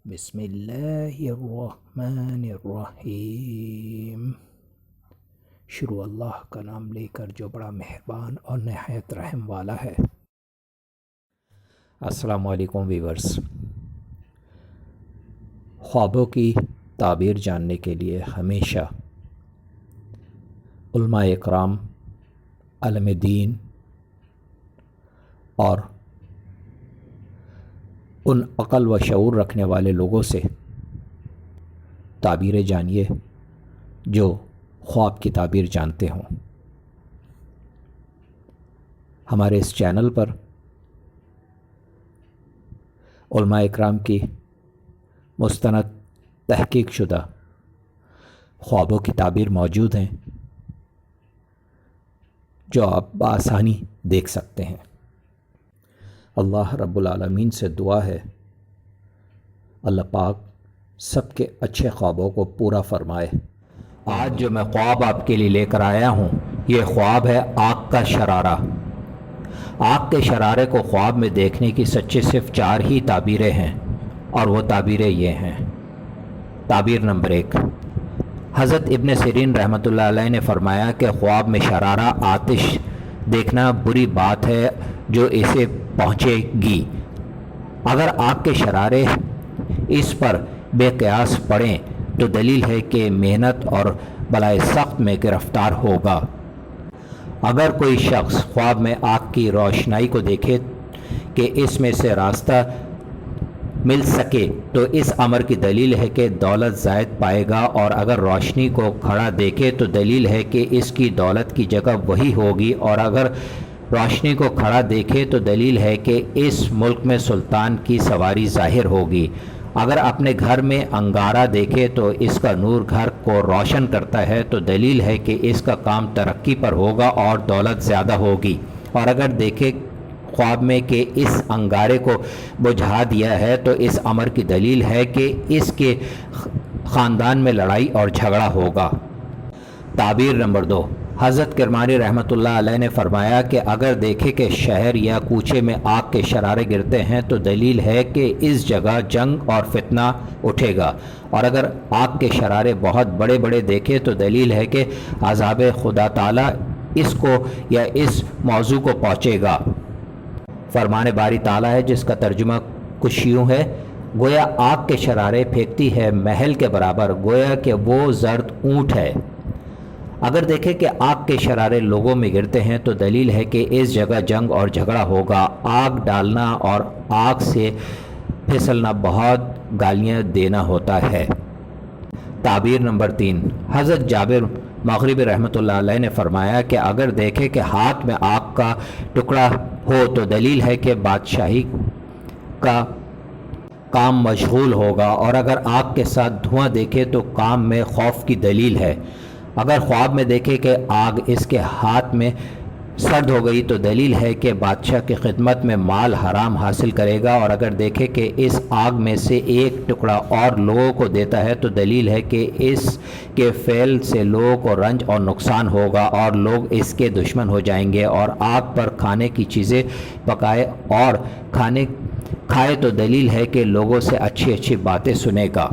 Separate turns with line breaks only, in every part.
بسم اللہ الرحمن الرحیم۔ شروع اللہ کا نام لے کر جو بڑا مہربان اور نہایت رحم والا ہے۔ السلام علیکم ویورز۔ خوابوں کی تعبیر جاننے کے لیے ہمیشہ علماء اکرام، عالم دین اور ان عقل و شعور رکھنے والے لوگوں سے تعبیریں جانیے جو خواب کی تعبیر جانتے ہوں۔ ہمارے اس چینل پر علماء اکرام کی مستند تحقیق شدہ خوابوں کی تعبیر موجود ہیں جو آپ بآسانی دیکھ سکتے ہیں۔ اللہ رب العالمین سے دعا ہے اللہ پاک سب کے اچھے خوابوں کو پورا فرمائے۔ آج جو میں خواب آپ کے لیے لے کر آیا ہوں، یہ خواب ہے آگ کا شرارہ۔ آگ کے شرارے کو خواب میں دیکھنے کی سچے صرف 4 ہی تعبیریں ہیں، اور وہ تعبیریں یہ ہیں۔ تعبیر نمبر 1، حضرت ابن سیرین رحمۃ اللہ علیہ نے فرمایا کہ خواب میں شرارہ آتش دیکھنا بری بات ہے جو اسے پہنچے گی۔ اگر آگ کے شرارے اس پر بے قیاس پڑیں تو دلیل ہے کہ محنت اور بلائے سخت میں گرفتار ہوگا۔ اگر کوئی شخص خواب میں آگ کی روشنائی کو دیکھے کہ اس میں سے راستہ مل سکے تو اس امر کی دلیل ہے کہ دولت زائد پائے گا، اور اگر روشنی کو کھڑا دیکھے تو دلیل ہے کہ اس کی دولت کی جگہ وہی ہوگی، اور اگر روشنی کو کھڑا دیکھے تو دلیل ہے کہ اس ملک میں سلطان کی سواری ظاہر ہوگی۔ اگر اپنے گھر میں انگارہ دیکھے تو اس کا نور گھر کو روشن کرتا ہے تو دلیل ہے کہ اس کا کام ترقی پر ہوگا اور دولت زیادہ ہوگی، اور اگر دیکھے خواب میں کہ اس انگارے کو بجھا دیا ہے تو اس امر کی دلیل ہے کہ اس کے خاندان میں لڑائی اور جھگڑا ہوگا۔ تعبیر نمبر 2، حضرت کرمانی رحمۃ اللہ علیہ نے فرمایا کہ اگر دیکھے کہ شہر یا کوچے میں آگ کے شرارے گرتے ہیں تو دلیل ہے کہ اس جگہ جنگ اور فتنہ اٹھے گا، اور اگر آگ کے شرارے بہت بڑے بڑے دیکھے تو دلیل ہے کہ عذاب خدا تعالیٰ اس کو یا اس موضوع کو پہنچے گا۔ فرمان باری تعالیٰ ہے جس کا ترجمہ کچھ یوں ہے، گویا آگ کے شرارے پھینکتی ہے محل کے برابر، گویا کہ وہ زرد اونٹ ہے۔ اگر دیکھیں کہ آگ کے شرارے لوگوں میں گرتے ہیں تو دلیل ہے کہ اس جگہ جنگ اور جھگڑا ہوگا۔ آگ ڈالنا اور آگ سے پھسلنا بہت گالیاں دینا ہوتا ہے۔ تعبیر نمبر 3، حضرت جابر مغربی رحمۃ اللہ علیہ نے فرمایا کہ اگر دیکھے کہ ہاتھ میں آگ کا ٹکڑا ہو تو دلیل ہے کہ بادشاہی کا کام مشغول ہوگا، اور اگر آگ کے ساتھ دھواں دیکھے تو کام میں خوف کی دلیل ہے۔ اگر خواب میں دیکھے کہ آگ اس کے ہاتھ میں سرد ہو گئی تو دلیل ہے کہ بادشاہ کی خدمت میں مال حرام حاصل کرے گا، اور اگر دیکھے کہ اس آگ میں سے ایک ٹکڑا اور لوگوں کو دیتا ہے تو دلیل ہے کہ اس کے فعل سے لوگوں کو رنج اور نقصان ہوگا اور لوگ اس کے دشمن ہو جائیں گے، اور آگ پر کھانے کی چیزیں پکائے اور کھائے تو دلیل ہے کہ لوگوں سے اچھی اچھی باتیں سنے گا۔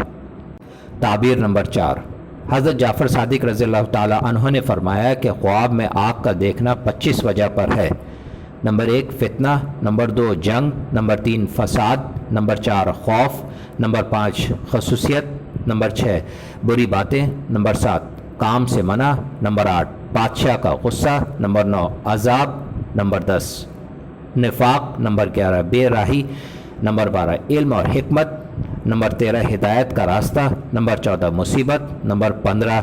تعبیر نمبر 4، حضرت جعفر صادق رضی اللہ تعالیٰ عنہ نے فرمایا کہ خواب میں آگ کا دیکھنا 25 وجہ پر ہے۔ نمبر 1 فتنہ، نمبر 2 جنگ، نمبر 3 فساد، نمبر 4 خوف، نمبر 5 خصوصیت، نمبر 6 بری باتیں، نمبر 7 کام سے منع، نمبر 8 بادشاہ کا غصہ، نمبر 9 عذاب، نمبر 10 نفاق، نمبر 11 بے راہی، نمبر 12 علم اور حکمت، نمبر 13 ہدایت کا راستہ، نمبر 14 مصیبت، نمبر 15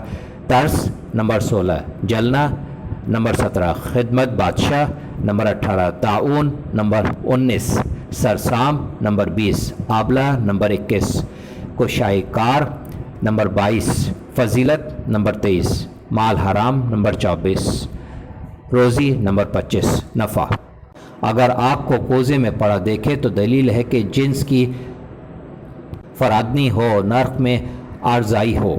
ترس، نمبر 16 جلنا، نمبر 17 خدمت بادشاہ، نمبر 18 طاعون، نمبر 19 سرسام، نمبر 20 آبلہ، نمبر 21 کشائی کار، نمبر 22 فضیلت، نمبر 23 مال حرام، نمبر 24 روزی، نمبر 25 نفع۔ اگر آگ کو کوزے میں پڑا دیکھے تو دلیل ہے کہ جنس کی فرادنی ہو، نرخ میں ارزائی ہو۔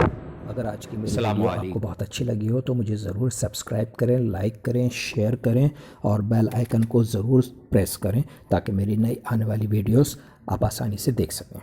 اگر آج کی میری ویڈیو آپ کو بہت اچھی لگی ہو تو مجھے ضرور سبسکرائب کریں، لائک کریں، شیئر کریں اور بیل آئیکن کو ضرور پریس کریں تاکہ میری نئی آنے والی ویڈیوز آپ آسانی سے دیکھ سکیں۔